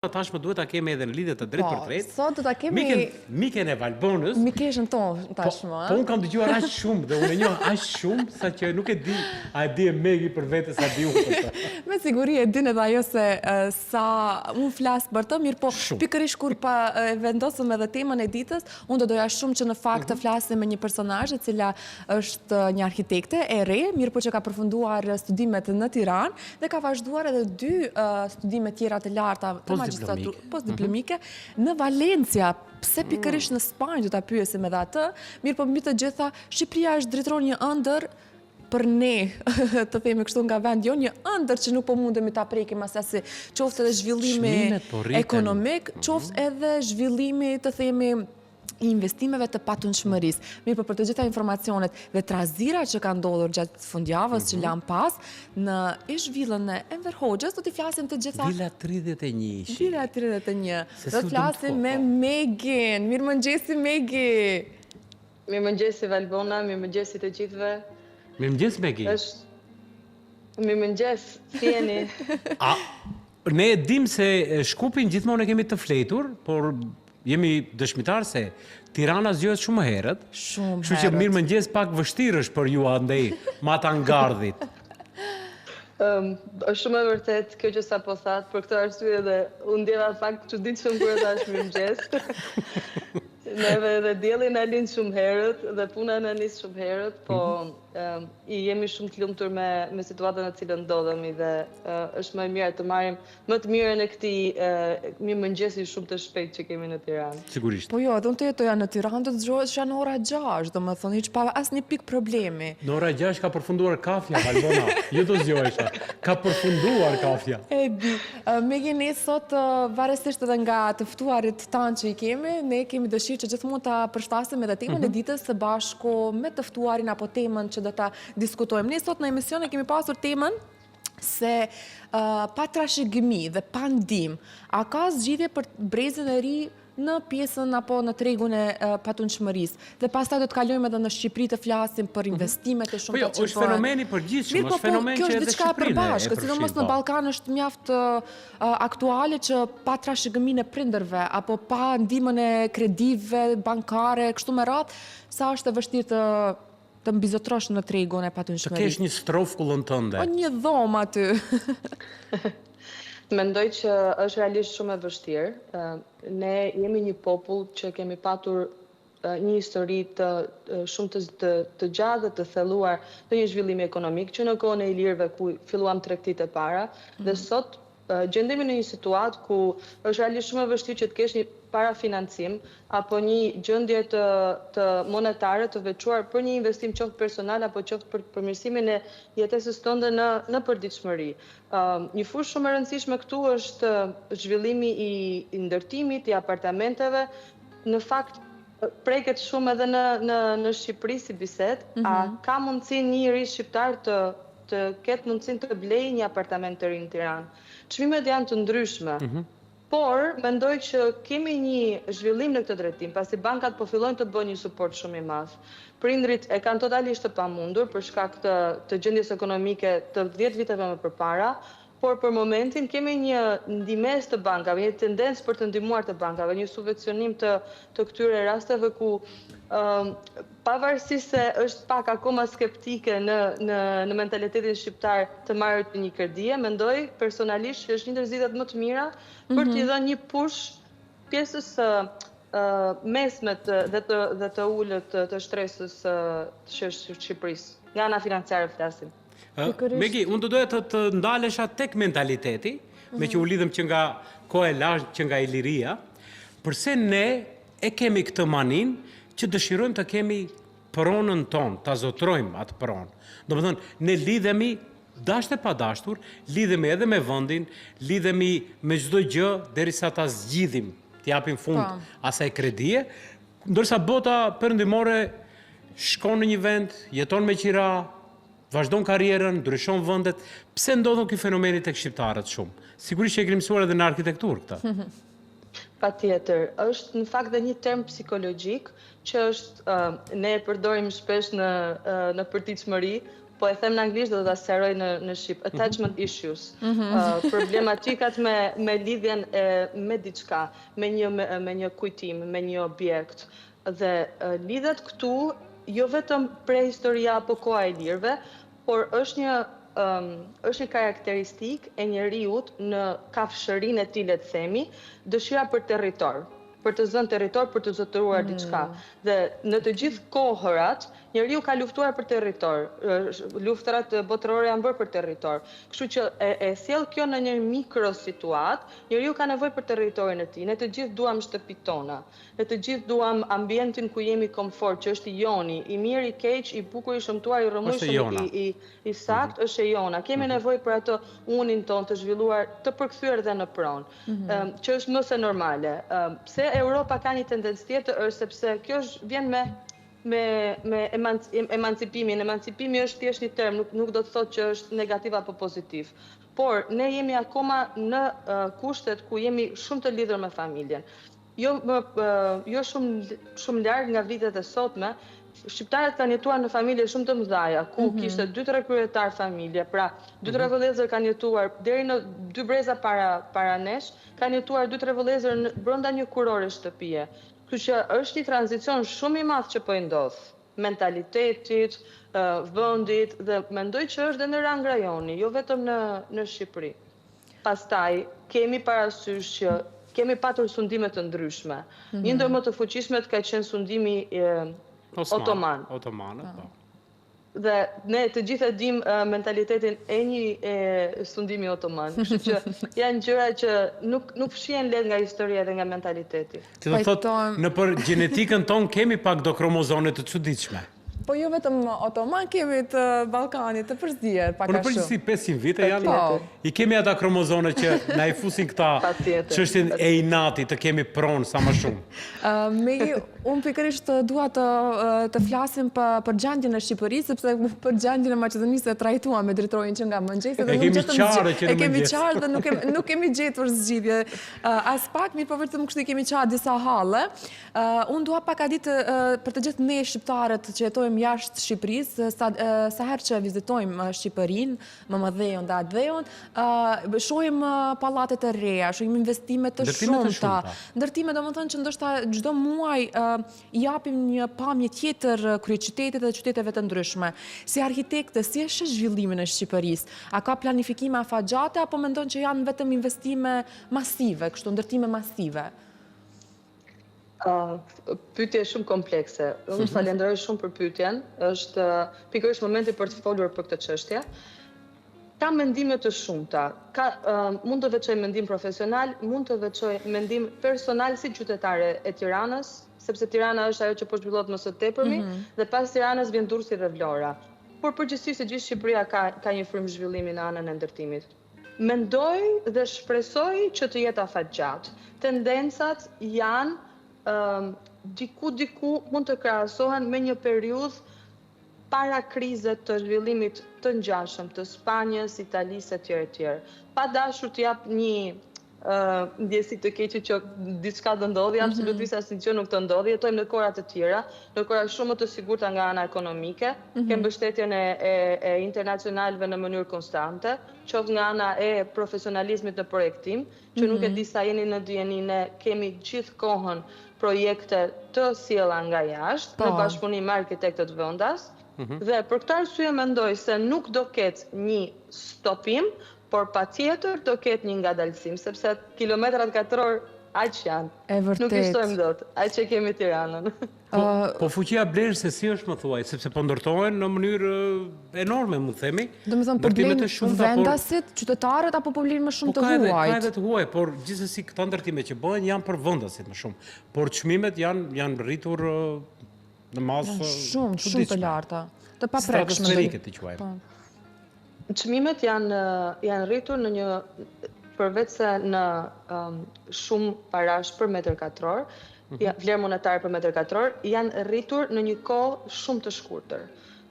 Tashmë duhet ta kemi edhe në lidhje të drejtë për drejtë. Sot do ta kemi Miken e Valbonës. Mikeshën tonë tashmë. Po unë kam dëgjuar aq shumë dhe unë e njoh aq shumë sa që nuk e di, a e di e Megi për vete sa di unë. Me siguri e din edhe ajo se sa unë flas për të, mirë po pikërisht kur pa vendosëm edhe temën e ditës, unë do doja shumë që në fakt të flasim me një personazh e cila është një arkitekte e re, mirë po që ka përfunduar studimet në Tiranë dhe ka vazhduar edhe 2 studime tjera të larta postdiplomike në Valencia. Pse pikërisht në Spanjë do ta pyesim edhe atë, mirë po mbi të gjitha Shqipëria është drejtoron një ëndër për ne, të themi kështu nga vend, jo një ëndër që nuk po mundemi ta prekim asasi, qoftë edhe zhvillimi ekonomik, qoftë edhe zhvillimi, të themi, investimeve të patundshmërisë. Mirë, por për të gjitha informacionet dhe trazirat që kanë ndodhur gjatë fundjavës që lan pas në ish-villën e Enver Hoxhës, do t'i flasim të gjitha. Villa 31. Villa 31. Do të flasim me Megin. Mirëmëngjesi Megi. Mirëmëngjesi Valbona, mirëmëngjesi të gjithëve. Mirëmëngjes Megi. Mirëmëngjes, si jeni? Ne e dim se Shkupin gjithmonë e kemi të fletur, por jemi dëshmitar se Tirana zgjohet shumë herët. Shumë herët. Kështu që mirëmëngjes pak vështirë është për ju andej Mata Ngardhit. Është shumë e vërtet kjo që sapo thatë, për këtë arsye dhe unë ndjeva pak çuditshëm kur e thash mirëmëngjes. Neve dhe dielli na lind shumë herët dhe puna na nis shumë herët, po i jemi shumë të lumtur me situatën në cilën ndodhemi dhe është më mirë të marrim më të mirën e këtij mirëmëngjesi shumë të shpejtë që kemi në Tiranë. Sigurisht. Po jo, edhe unë të jetoja në Tiranë, do të zgjohesh në ora 6, domethënë hiç pa asnjë pikë problemi. Në ora 6 ka përfunduar kafja, Valbona. Jo do zgjohesha. Ka përfunduar kafja. E di. Megi, ne sot, varësisht edhe nga të ftuarit tanë që i kemi, ne kemi dëshirë që gjithmonë ta përshtasim edhe temën e ditës së bashku me të ftuarin apo temën që do ta diskutojmë. Ne sot në emision e kemi pasur temën se pa trashëgimi dhe pa ndim, a ka zgjidhje për brezin e ri në pjesën apo në tregun e patundshmërisë. Dhe pastaj do të kalojmë edhe në Shqipëri të flasim për investimet e shumta që është fenomeni përgjithshëm, është fenomen që edhe Shqipërinë e përfshin. Sidomos në Ballkan është mjaft aktuale që pa trashëgiminë e prindërve apo pa ndihmën e kredive bankare, kështu me radhë, sa është e vështirë të mbizotrosh në tregun e patundshmërisë. Të kesh një strofkullën tënde. Po një dhomë aty. Mendoj që është realisht shumë e vështirë. Ne jemi një popull që kemi patur një histori shumë të gjatë dhe të thelluar të një zhvillimi ekonomik që në kohën e ilirëve ku filluam tregtitë e para dhe sot gjendemi në një situatë ku është realisht shumë e vështirë që të kesh një parafinancim apo një gjendje të monetare të veçuar për një investim qoftë personal apo qoftë për përmirësimin e jetesës tënde në përditshmëri. Një fushë shumë e rëndësishme këtu është zhvillimi i ndërtimit, i apartamenteve. Në fakt preket shumë edhe në Shqipëri si bisedë, a ka mundësi një njerëz shqiptar të ketë mundësinë të blejë një apartament të ri në Tiranë? Çmimet janë të ndryshme. Por, mendoj që kemi një zhvillim në këtë drejtim, pasi bankat po fillojnë të bëjnë një suport shumë i madh. Prindrit e kanë totalisht të pamundur për shkak të gjendjes ekonomike të 10 viteve më përpara, por për momentin kemi një ndihmesë të bankave, një tendencë për të ndihmuar të bankave, një subvencionim të këtyre rasteve ku pavarësisht se është pak akoma skeptike në mentalitetin shqiptar të marrë një kredie, mendoj personalisht që është një ndër zgjidhjet më të mira për t'i dhënë një push pjesës mesme dhe të ulët të shtresës të Shqipërisë. Nga ana financiare flasim. Megi, unë doja të ndalesha tek mentaliteti, me që u lidhëm që nga kohë e lashtë, që nga iliria, përse ne e kemi këtë manin që dëshirojmë të kemi pronën tonë, të azotrojmë atë pronë. Do më thënë, ne lidhemi dashte pa dashtur, lidhemi edhe me vëndin, lidhemi me çdo gjë, derisa ta zgjidhim, t'japim fund asaj kredie, ndërsa bota perëndimore shkon në një vend, jeton me qira, vazhdon karrierën, ndryshon vendet. Pse ndodhen ky fenomeni tek shqiptarët shumë? Sigurisht që e kemi mësuar edhe në arkitekturë këtë. Patjetër, është në fakt dhe një term psikologjik që është ne e përdorim shpesh në përditshmëri, po e them në anglisht dhe do ta sqaroj në shqip. Attachment issues. Problematikat me lidhjen me diçka, me një kujtim, me një objekt. Dhe lidhet këtu jo vetëm prehistoria apo koha e lirëve, por është një karakteristik e njeriut në kafshërinë e tij, le të themi, dëshira për territor, për të zënë territor, për të zotëruar diçka. Dhe në të gjithë kohërat, njeriu ka luftuar për territor. Luftrat botërore janë bërë për territor. Kështu që e sjell kjo në një mikrosituatë, njeriu ka nevojë për territorin e tij. Ne të gjithë duam shtëpitë tona. Ne të gjithë duam ambientin ku jemi komfort, që është i joni, i mirë, i keq, i bukur, i shëmtuar, i rrëmujshëm, i sakt, është e jona. Kemi nevojë për atë unin ton të zhvilluar, të përkthyer dhe në pronë, që është më se normale. Pse Europa ka një tendencë tjetër është sepse kjo vjen me emancipimin. Emancipimi është thjesht një term, nuk do të thotë që është negativ apo pozitiv. Por ne jemi akoma në kushtet ku jemi shumë të lidhur me familjen. Jo shumë larg nga vitet e sotme, shqiptarët kanë jetuar në familje shumë të mëdha, ku kishte 2-3 kryetar familje, pra 2-3 vëllezër kanë jetuar deri në 2 breza para nesh, kanë jetuar 2-3 vëllezër brenda një kurore shtëpie. Kështu që është një tranzicion shumë i madh që po i ndodh, mentalitetit, vendit, dhe mendoj që është dhe në rang rajoni, jo vetëm në Shqipëri. Pastaj kemi parasysh që kemi patur sundime të ndryshme. Një ndër më të fuqishmet ka qenë sundimi otoman. Dhe ne të gjithë e dim mentalitetin e një sundimi otoman. Kështu që janë gjëra që nuk fshihen lehtë nga historia dhe nga mentaliteti. Që do thotë, në për gjenetikën tonë kemi pak do kromozone të çuditshme. Po jo vetëm otoman, kemi të Ballkanit, të përzier, pak a shumë. Po në përgjithësi 500 vite janë, i kemi ata kromozone që na i fusin këta çështjen e inatit, të kemi pronë sa më shumë. Unë pikërisht dua të flasim për gjendjen e Shqipërisë, sepse për gjendjen e Maqedonisë e trajtuam me drejtorin që nga mëngjesi dhe nuk gjetëm zgjidhje. E kemi qarë dhe nuk kemi gjetur zgjidhje. As pak, mirë po vetëm kështu i kemi qarë disa halle. Unë dua pak a ditë për të gjithë ne shqiptarët që jetojmë jashtë Shqipërisë, sa herë që vizitojmë Shqipërinë, Mëmëdhejon dhe Adejon, shohim pallatet e reja, shohim investime të shumta. Ndërtime, domethënë që ndoshta çdo muaj japim një pamje tjetër kryeqytetit dhe qyteteve të ndryshme. Si arkitekte, si e sheh zhvillimin e Shqipërisë? A ka planifikime afatgjate apo mendon që janë vetëm investime masive, kështu ndërtime masive? Pyetje shumë komplekse. Unë falenderoj shumë për pyetjen. Është pikërisht momenti për të folur për këtë çështje. Ka mendime të shumta. Mund të veçoj mendim profesional, mund të veçoj mendim personal si qytetare e Tiranës, sepse Tirana është ajo që po zhvillohet më së tepërmi, dhe pas Tiranës vjen Durrësi dhe Vlora. Por përgjithsisht gjithë Shqipëria ka një frymë zhvillimi në anën e ndërtimit. Mendoj dhe shpresoj që të jetë afatgjat. Tendencat janë diku mund të krahasohen me një periudhë para krizet të zhvillimit të ngjashëm të Spanjës, Italisë etj. Pa dashur të jap një ndjesi të keqe që diçka do ndodhi, absolutisht asnjë gjë nuk do ndodhi. Jetojmë në kohra të tjera, në kohra shumë më të sigurta nga ana ekonomike, kemi mbështetjen e internacionalëve në mënyrë konstante, qoftë nga ana e profesionalizmit në projektim, që nuk e di sa jeni në dieni, ne kemi gjithkohën projekte të sjella nga jashtë, në bashkëpunim me arkitektët vendas, dhe për këtë arsye mendoj se nuk do ketë një stopim, por patjetër do ketë një ngadalësim, sepse kilometrat katror aq janë. Nuk i shtojmë dot, aq që kemi Tiranën. Po fuqia blerë se si është, më thuaj, sepse po ndërtohen në mënyrë enorme, mund themi. Domethënë problem vendasit, qytetarët apo problem më shumë të huajt? Ka edhe të huaj, por gjithsesi këta ndërtime që bëhen janë për vendasit më shumë. Por çmimet janë rritur në masë shumë të larta, të paprekshme. Stratosferike ti quajmë. Çmimet janë rritur në një, përveç se në shumë parash për metër katror, vlerë monetare për metër katror, janë rritur në një kohë shumë të shkurtër.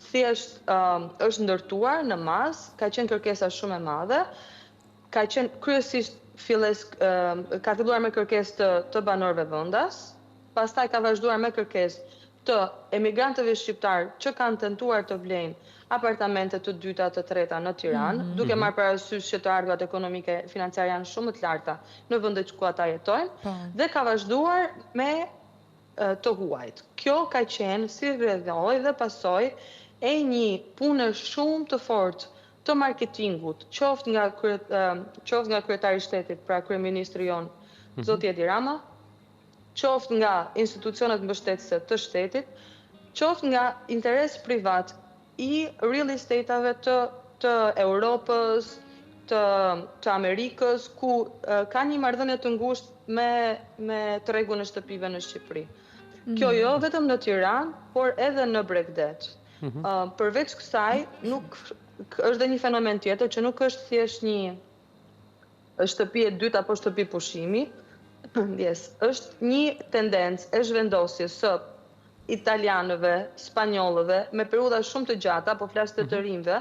Thjesht është ndërtuar në masë, ka qenë kërkesa shumë e madhe, ka qenë kryesisht ka filluar me kërkesë të banorëve vendas, pastaj ka vazhduar me kërkesë të emigrantëve shqiptar që kanë tentuar të blejnë apartamente të dyta, të treta në Tiranë, duke marrë parasysh që të ardhurat ekonomike financiare janë shumë të larta në vendet ku ata jetojnë, dhe ka vazhduar me të huajt. Kjo ka qenë si rrjedhoj dhe pasoj e një pune shumë të fortë të marketingut, qoftë nga kryetari i shtetit, pra kryeministri jon, zoti Edi Rama, qoftë nga institucionet mbështetëse të shtetit, qoftë nga interes privat i real estate-ave të Europës, të Amerikës, ku ka një marrëdhënie të ngushtë me tregun e shtëpive në Shqipëri. Kjo jo vetëm në Tiranë, por edhe në Bregdet. Përveç kësaj, është dhe një fenomen tjetër që nuk është thjesht një shtëpi e dytë apo shtëpi pushimi, është një tendencë e zhvendosjes së italianëve, spanjollëve, me periudha shumë të gjata, apo flas të rinjve,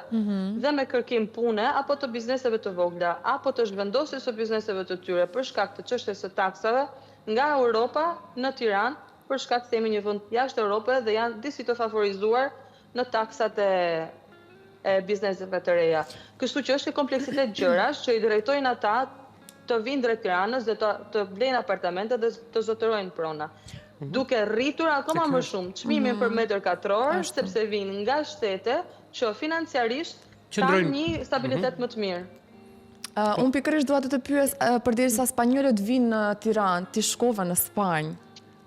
dhe me kërkim pune apo të bizneseve të vogla, apo të zhvendosjes së bizneseve të tyre për shkak të çështjes së taksave nga Europa në Tiranë, për shkak se jemi një vend jashtë Europës dhe janë disi të favorizuar në taksat e bizneseve të reja. Kështu që është një kompleksitet gjërash që i drejtojnë ata të vinë drejt Tiranës dhe të blejnë apartamente dhe të zotërojnë prona. Duke rritur akoma më shumë çmimin për metër katror, sepse vinë nga shtete që financiarisht kanë një stabilitet më të mirë. Unë pikërisht dua të pyes, përderisa spanjollët vinë në Tiranë, ti shkova në Spanjë.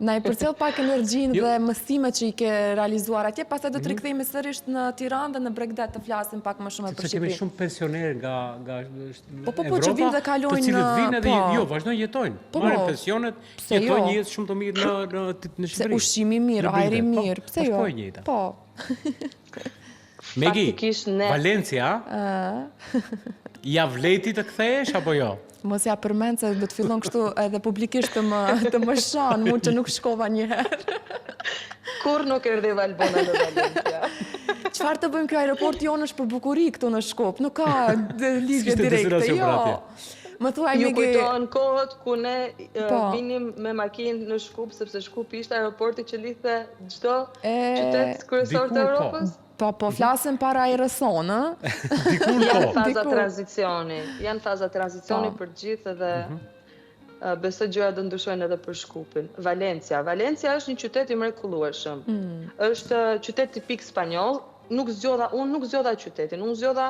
Na i përcjell pak energjinë dhe mësimet që i ke realizuar atje, pastaj do të rikthehemi sërish në Tiranë dhe në Bregdet të flasim pak më shumë për Shqipërinë. Sepse kemi shumë pensionerë nga Po që vinë dhe kalojnë të cilët vinë edhe vazhdojnë jetojnë. Marrin pensionet, jetojnë një jetë shumë të mirë në Shqipëri. Se ushqimi mirë, ajri mirë, pse jo? Po. Megi, Valencia, ja vleti të kthehesh apo jo? Mos ja përmend se do të fillon kështu edhe publikisht të më shanë, mu që nuk shkova njëherë. Kur nuk erdhi Valbona në Valencia. Çfarë të bëjmë, kjo aeroporti jonë është për bukuri këtu në Shkup, nuk ka ligje direkte, jo. Më thuaj Ju kujtohen kohët ku ne vinim me makinë në Shkup, sepse Shkupi ishte aeroporti që lidhte çdo qytet kryesor të Europës? Po flasim para Aeroson, Janë faza tranzicioni. Janë faza tranzicioni për gjithë dhe besoj gjërat do ndryshojnë edhe për Shkupin. Valencia është një qytet i mrekullueshëm. Është qytet tipik spanjoll. Unë nuk zgjodha qytetin, unë zgjodha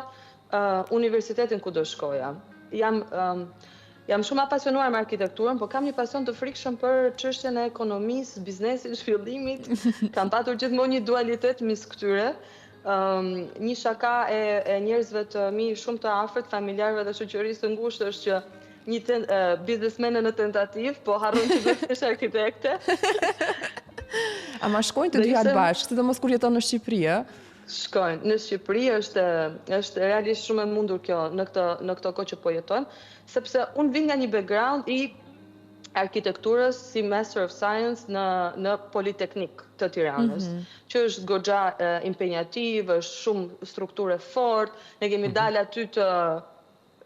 universitetin ku do shkoja. Jam shumë apasionuar me arkitekturën, po kam një pasion të frikshëm për çështjen e ekonomisë, biznesit, zhvillimit. Kam patur gjithmonë një dualitet mes këtyre. Një shaka e njerëzve të mi shumë të afërt, familjarëve dhe shoqërisë të ngushtë është që një biznesmene në tentativë, po harron që do të jesh arkitekte. Ama shkojnë të dyja bashkë, sidomos kur jeton në Shqipëri, Shkojnë. Në Shqipëri është realisht shumë e mundur kjo në këtë kohë që po jetojmë, sepse unë vin nga një background i arkitekturës si Master of Science në Politeknik të Tiranës, që është goxha impenjativ, është shumë strukturë fort, ne kemi dalë aty të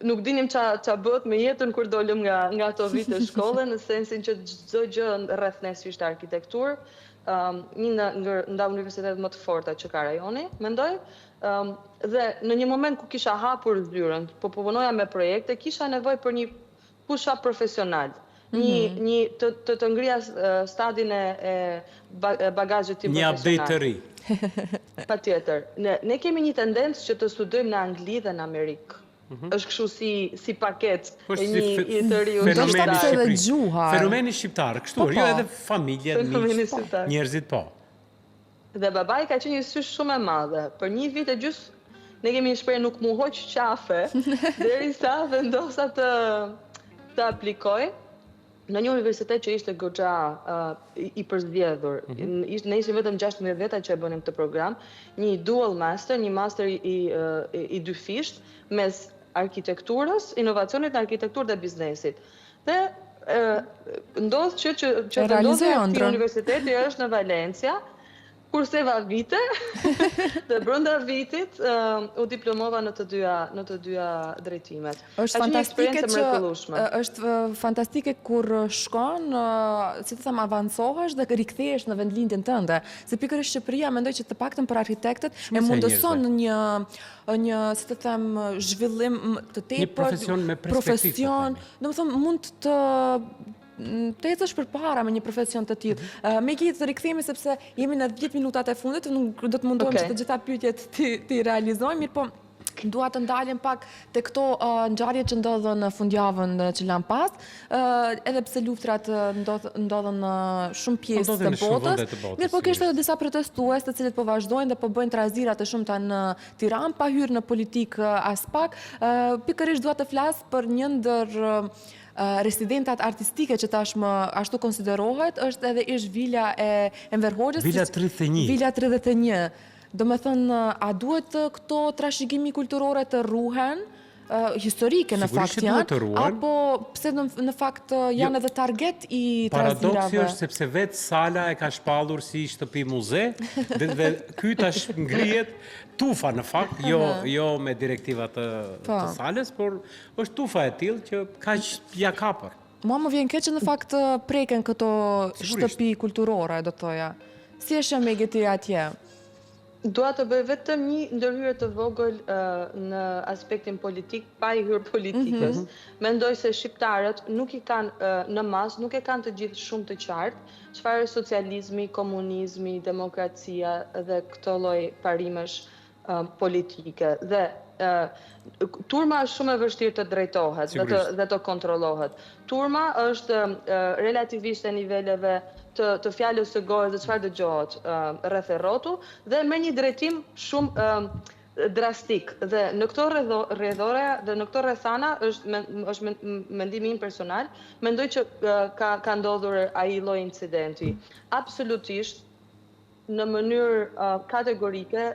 nuk dinim qa bëhet me jetën kur dolëm nga ato vite shkolle, në sensin që çdo gjë rreth nesh ishte arkitekturë, një nga universitetet më të forta që ka rajoni, mendoj, dhe në një moment ku kisha hapur zyrën, po punoja me projekte, kisha nevojë për një push-up profesional, një të ngrija stadin e bagazhit tim profesional. Një update të ri. Patjetër. Ne kemi një tendencë që të studojmë në Angli dhe në Amerikë. Është kështu si paket e një të riu shqiptar. Fenomeni shqiptar, kështu, jo edhe familje, miq, njerëzit po. Dhe babai ka qenë një sysh shumë e madhe. Për një vit e gjys ne kemi një shprehje nuk mu hoq qafe, derisa vendosa të aplikoj në një universitet që ishte goxha i përzgjedhur. Ne ishim vetëm 16 veta që e bënim këtë program, një dual master, një master i dy fisht, mes arkitekturës, inovacionit në arkitekturë dhe biznesit. Dhe ndodh që të ndodhë këti universiteti është në Valencia, kurseva vite dhe brenda vitit u diplomova në të dyja drejtimet. Është fantastike kur shkon, si të them, avancohesh dhe rikthehesh në vendlindjen tënde. Se pikërisht Shqipëria mendoj që të paktën për architektët e mundëson një, si të them, zhvillim të tepërt, profesion, domethënë mund të ecësh përpara me një profesion të tillë. Me gjithë të rikthehemi sepse jemi në 10 minutat e fundit, nuk do të mundohem që të gjitha pyetjet ti realizojmë, mirë po dua të ndalem pak te këto ngjarje që ndodhen në fundjavën që lan pas, edhe pse luftrat ndodhen në shumë pjesë të botës. Mirë po kishte edhe disa protestues të cilët po vazhdojnë dhe po bëjnë trazira të shumta në Tiranë, pa hyrë në politikë as pak. Pikërisht dua të flas për një ndër residentat artistike që tashmë ashtu konsiderohet, është edhe ish vila e Enver Hoxhës. Vila 31. Vila 31. Do me thënë, a duhet këto trashëgimi kulturore të ruhen, historike në fakt janë, apo pse në fakt janë edhe target i trazirave? Paradoksi është sepse vetë sala e ka shpallur si shtëpi muze, dhe ky tash ngrihet tufa në fakt, jo me direktivat të salës, por është tufa e tillë që kaq ja kapër. Mua më vjen keq që në fakt preken këto shtëpi kulturore, do thoja. Si është Megeti atje? Dua të bëj vetëm një ndërhyrje të vogël në aspektin politik, pa i hyrë politikës. Mendoj se shqiptarët nuk i kanë në mas, nuk e kanë të gjithë shumë të qartë çfarë është socializmi, komunizmi, demokracia dhe këto lloj parimesh politike. Dhe turma është shumë e vështirë të drejtohet dhe të kontrollohet. Turma është relativisht e niveleve të fjalës së gojës dhe çfarë dëgjohet rreth e rrotu dhe me një drejtim shumë drastik. Dhe në këto rrethore dhe në këto rrethana është mendimi im personal, mendoj që ka ndodhur ai lloj incidenti. Absolutisht në mënyrë kategorike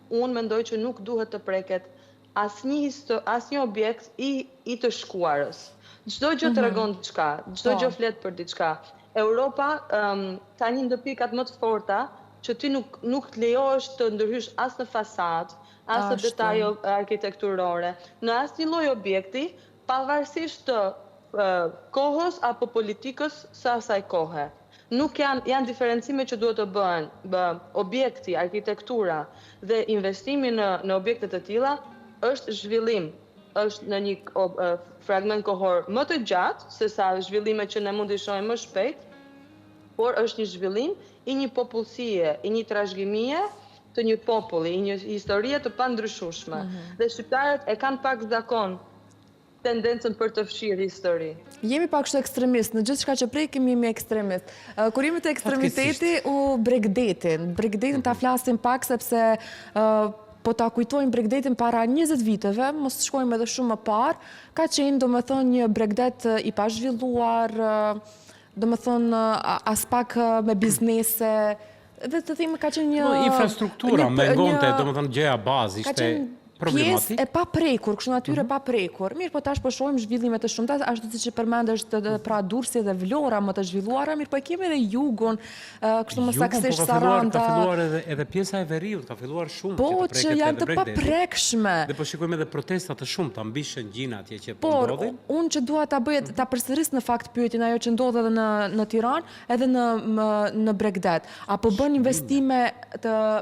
unë mendoj që nuk duhet të preket asnjë objekt i të shkuarës. Çdo gjë tregon diçka, çdo gjë flet për diçka. Europa ka një ndër pikat më të forta që ti nuk të lejohesh të ndërhysh as në fasadë, as në detajo arkitekturore, në asnjë lloj objekti, pavarësisht të kohës apo politikës së asaj kohe. Nuk janë diferencime që duhet të bëhen. Objekti, arkitektura dhe investimi në objekte të tilla është zhvillim, është në një fragment kohor më të gjatë se sa zhvillimet që ne mund të shohim më shpejt, por është një zhvillim i një popullsie, i një trashëgimie të një populli, i një historie të pandryshueshme. Dhe shqiptarët e kanë pak zakon tendencën për të fshirë histori. Jemi pak kështu ekstremist, në gjithë shka që prekim jemi ekstremist. Kur jemi të ekstremiteti u Bregdetin ta flasim pak sepse po ta kujtojmë Bregdetin para 20 viteve, mos shkojmë edhe shumë më parë, ka qenë do më thonë një Bregdet i pazhvilluar, do më thonë as pak me biznese, dhe të thimë ka qenë një... Infrastruktura me ngonte, do më thonë gjëja bazë, ishte pjesë e pa prekur, kështu natyre pa prekur. Mirë, po tash po shohim zhvillime të shumta, ashtu siç e përmendesh pra Durrësi dhe Vlora më të zhvilluara, mirë, po e kemi edhe Jugun, kështu më saktësisht Saranda. Ka filluar edhe pjesa e Veriut, ka filluar shumë që të preket edhe Bregdeti. Po, që janë të paprekshme. Dhe po shikojmë edhe protesta të shumta mbi shëngjina atje që po ndodhin. Por unë që dua ta përsëris në fakt pyetjen ajo që ndodh edhe në Tiranë, edhe në Bregdet. Apo bën investime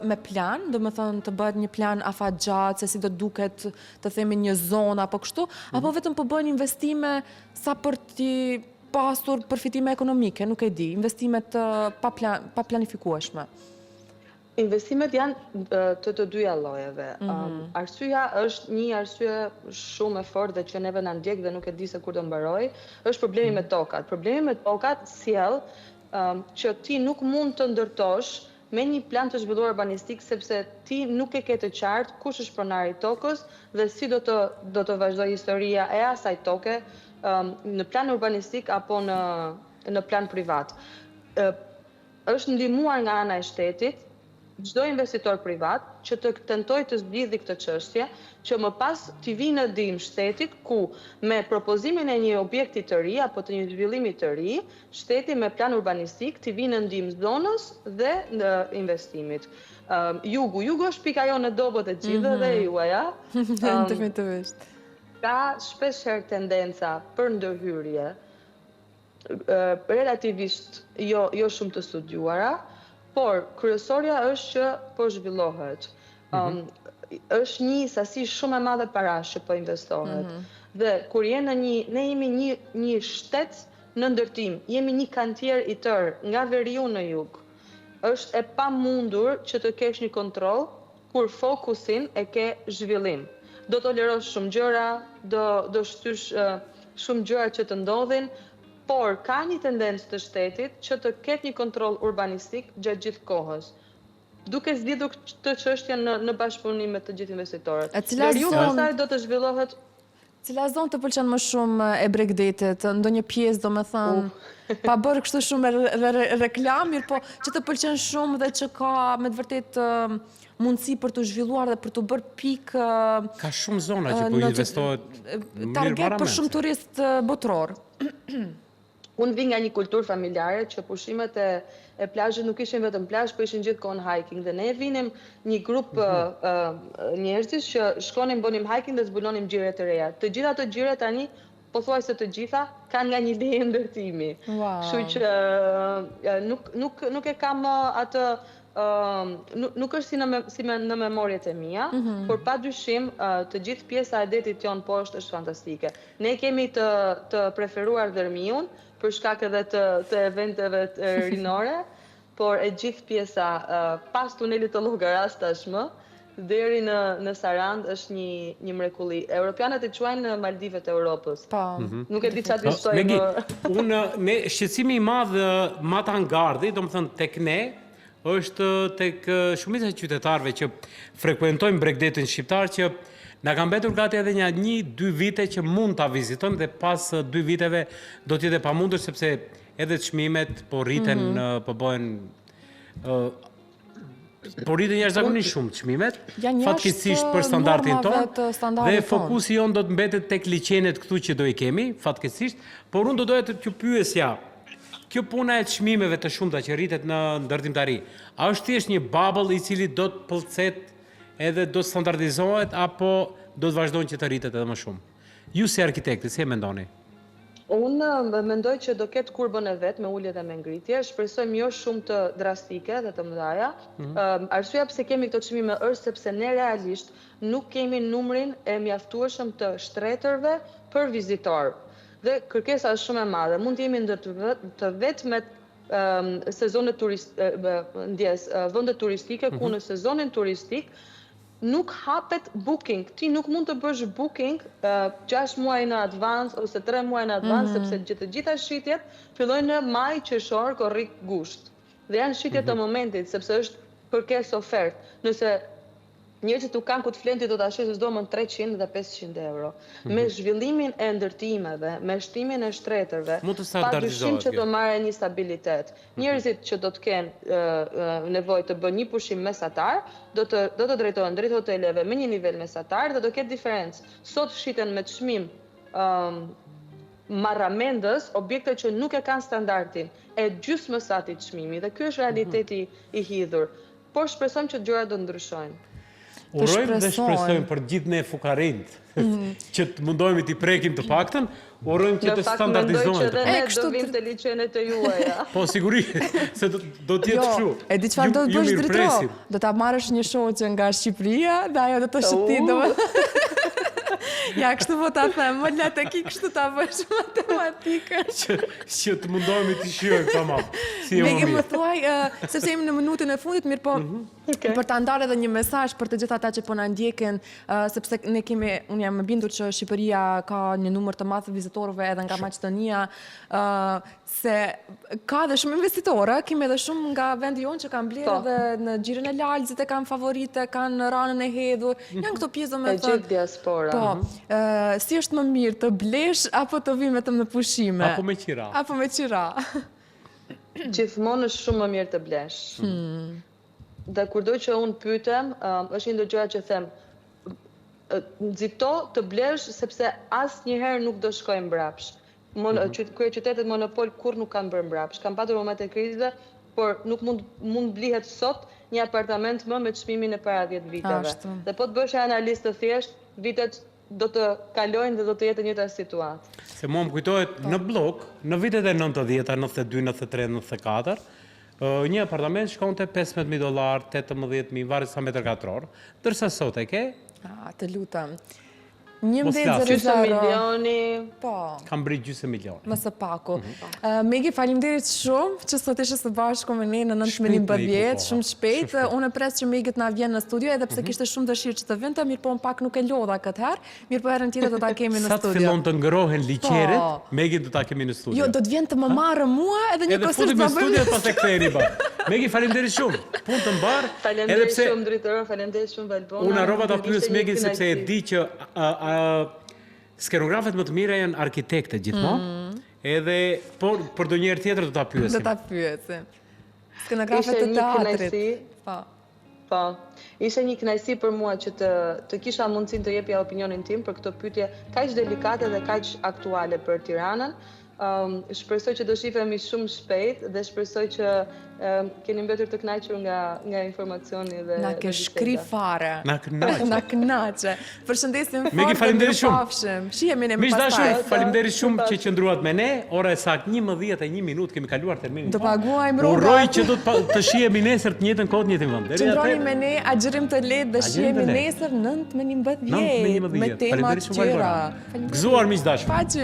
me plan, do të thonë të bëhet një plan afatgjat, se si do duket të themi një zonë apo kështu, apo vetëm po bëjnë investime sa për t'i pasur përfitime ekonomike, nuk e di, investimet pa planifikueshme. Investimet janë të dyja llojeve. Arsyeja është një arsye shumë e fortë dhe që neve na ndjek dhe nuk e di se kur do mbaroj, është problemi me tokat. Problemi me tokat sjell që ti nuk mund të ndërtosh me një plan të zhvilluar urbanistik, sepse ti nuk e ke të qartë kush është pronari i tokës dhe si do të vazhdojë historia e asaj toke në plan urbanistik apo në plan privat. Është ndihmuar nga ana e shtetit, çdo investitor privat që të tentoj të zgjidhë këtë çështje, që më pas t'i vinë në ndihmë shtetit ku me propozimin e një objekti të ri apo të një zhvillimi të ri, shteti me plan urbanistik t'i vinë në ndihmë zonës dhe në investimit. Jugu është pika jo në dobët e gjithë dhe juaja. Definitivisht. Ka shpeshherë tendenca për ndërhyrje, relativisht jo shumë të studiuara, por kryesorja është që po zhvillohet. Është një sasi shumë e madhe parash që po investohet. Dhe kur ne jemi një shtet në ndërtim, jemi një kantier i tërë nga veriu në jug. Është e pamundur që të kesh një kontroll kur fokusin e ke zhvillim. Do tolerosh shumë gjëra, do shtysh shumë gjëra që të ndodhin, por ka një tendencë të shtetit që të ketë një kontroll urbanistik gjatë gjithë kohës, duke zgjidhur këtë çështje në bashkëpunim me të gjithë investitorët. Veriu pastaj do të zhvillohet. Cila zonë të pëlqen më shumë e Bregdetit? Ndonjë pjesë, domethënë, pa bërë kështu shumë reklam, mirë po që të pëlqen shumë dhe që ka me të vërtet mundësi për të zhvilluar dhe për të bërë pikë. Ka shumë zona që po investohet target për shumë turist botror. Unë vi nga një kulturë familjare që pushimet e plazhit nuk ishin vetëm plazh, po ishin gjithkohon hiking. Dhe ne vinim një grup njerëzish që shkonim, bënim hiking dhe zbulonim xhire të reja. Të gjitha ato xhire tani, pothuajse të gjitha, kanë nga një leje ndërtimi. Kështu që nuk e kam atë, nuk është si në memorjet e mia, por padyshim të gjithë pjesa e detit jon poshtë është fantastike. Ne kemi të preferuar Dërmiun për shkak edhe të eventeve rinore, por e gjithë pjesa pas tunelit të Llogaras tashmë deri në Sarand është një mrekulli. Europianët e quajnë Maldivet e Europës. Nuk e di çfarë të shtojë. Ne shqetësimi i madh Matangardi, domethënë tek ne, është tek shumica e qytetarëve që frekuentojnë Bregdetin shqiptar, që na kanë mbetur gati edhe 1-2 vite që mund ta vizitojmë dhe pas 2 viteve do të jetë e pamundur sepse edhe çmimet po rriten, po bëhen po rriten jashtëzakonisht shumë çmimet, fatkeqësisht për standardin tonë. Dhe fokusi jon do të mbetet tek liçenet këtu që do i kemi, fatkeqësisht, por unë do doja të pyesja. Kjo puna e çmimeve të shumta që rritet në ndërtimtari, a është thjesht një bubble i cili do të pëlqet edhe do të standardizohet, apo do të vazhdojnë që të rritet edhe më shumë? Ju si arkitekti, si e mendoni? Unë mendoj që do ketë kurbën e vet me ulje dhe me ngritje, shpresojmë jo shumë të drastike dhe të mëdhaja. Arsyeja pse kemi këto çmime është sepse ne realisht nuk kemi numrin e mjaftueshëm të shtretërve për vizitor. Dhe kërkesa është shumë e madhe. Mund të jemi ndër të vetmet sezonet vende turistike ku në sezonin turistik nuk hapet booking. Ti nuk mund të bësh booking 6 muaj në advance ose 3 muaj në advance, sepse të gjitha shitjet fillojnë në maj, qershor, korrik, gusht. Dhe janë shitjet të momentit, sepse është kërkesë ofertë. Nëse njerëzit u kanë ku të flenë, ti do të ashesh çdo më 300 dhe 500 euro. Me zhvillimin e ndërtimeve, me shtimin e shtretërve, padyshim që do marrë një stabilitet. Njerëzit që do të kenë nevojë të bëjnë një pushim mesatar, do të drejtohen drejt hoteleve me një nivel mesatar dhe do ketë diferencë. Sot shiten me çmim marramendës objekte që nuk e kanë standardin e gjysmës së atij çmimi, dhe ky është realiteti i hidhur. Por shpresojmë që gjërat do ndryshojnë. Urojmë dhe shpresojmë për gjithë ne fukarinjt që të mundohemi t'i prekim të paktën, urojmë që të standardizohen. Në fakt mendoj që edhe ne do vim të liçenet e juaja. Po sigurisht, se do të jetë kështu. E di çfarë do të bësh drejtro? Do ta marrësh një shoqe nga Shqipëria dhe ajo do të shëtit. Ja, kështu po ta them, më le të ki kështu ta bësh matematikën. Që të mundohemi të shijojmë tamam. Si e më më thuaj, sepse jemi në minutën e fundit, mirë po, për ta ndarë edhe një mesazh për të gjithë ata që po na ndjekin, sepse ne kemi, unë jam e bindur që Shqipëria ka një numër të madh vizitorëve edhe nga Maqedonia, se ka dhe shumë investitorë, kemi edhe shumë nga vendi jonë që kanë blerë edhe në xhirin e Lalzit e kanë favorite, kanë Ranën e Hedhur, janë këto pjesë me të gjithë diaspora. Po, si është më mirë të blesh apo të vi vetëm në pushime? Apo me qira. Apo me qira. Gjithmonë është shumë më mirë të blesh. Dhe kurdo që unë pytem, është një ndër gjërat që them, nxito të blesh sepse asnjëherë nuk do shkojnë mbrapsh. Kryeqytetet monopol kur nuk kanë bërë mbrapsh. Kam patur momente krize, por nuk mund blihet sot një apartament më me çmimin e para 10 viteve. Ashtu. Dhe po të bësh analizë të thjesht, vitet do të kalojnë dhe do të jetë njëjta situatë. Se mua më kujtohet në blok, në vitet e 90-ta, 92, 93, 94, një apartament shkonte $15,000, $18,000, varet sa metër katror, ndërsa sot e ke Të lutem. Mos flas. 1100. Milioni. Po. kam bërë gjysmë milioni. Më së paku. Megi, faleminderit shumë që sot ishe së bashku me ne në 9:11, shumë shpejt. Unë pres që Megi të na vjen në studio, edhe pse kishte shumë dëshirë që të vinte, mirë po pak nuk e lodha këtë herë. Mirë po herën tjetër do ta kemi në Sa të studio. fillon të ngrohen liqeret, Po. Megi do ta kemi në studio. Jo, do të vjen të më marrë mua edhe një Edhe konsert futim në do studio bëjmë. pas e ktheheni ba. Megi, faleminderit shumë. Punë të mbar. Edhe Faleminderit pse shumë drejtor, faleminderit shumë Valbona. unë harrova ta pyes Ishte një Megin sepse e kënaqësi. di që skenografët më të mira janë arkitekte gjithmonë. Edhe por për ndonjëherë tjetër do ta Do pyesim. ta pyesim. Skenografët Ishte të një teatrit. kënaqësi. Po. Po, ishte një kënaqësi për mua që të kisha mundësinë të jepja opinionin tim për këtë pyetje kaq delikate dhe kaq aktuale për Tiranën. Shpresoj që do shifemi shumë shpejt dhe shpresoj që keni mbetur të kënaqur nga informacioni dhe Na ke dhe shkri biseda. fare. Na kënaqë. Na kënaqe. Përshëndesim fort. Megi, faleminderit shumë. Mirupafshim. Shihemi ne më Miq dashur, pastaj. faleminderit shumë që qëndruat me ne. Ora e saktë 11:01 kemi kaluar terminin. Do paguajmë rrugat. Uroj që të shihemi nesër të njëjtën kohë, të njëjtin vend. Deri Qëndroni atëherë. me ne, agjerim të lehtë dhe Agjerim të shihemi lehtë. nesër 9:11 me 9:11. tema Faleminderit të shumë, tjera. Valbona. Gëzuar miq dashur. Paqim.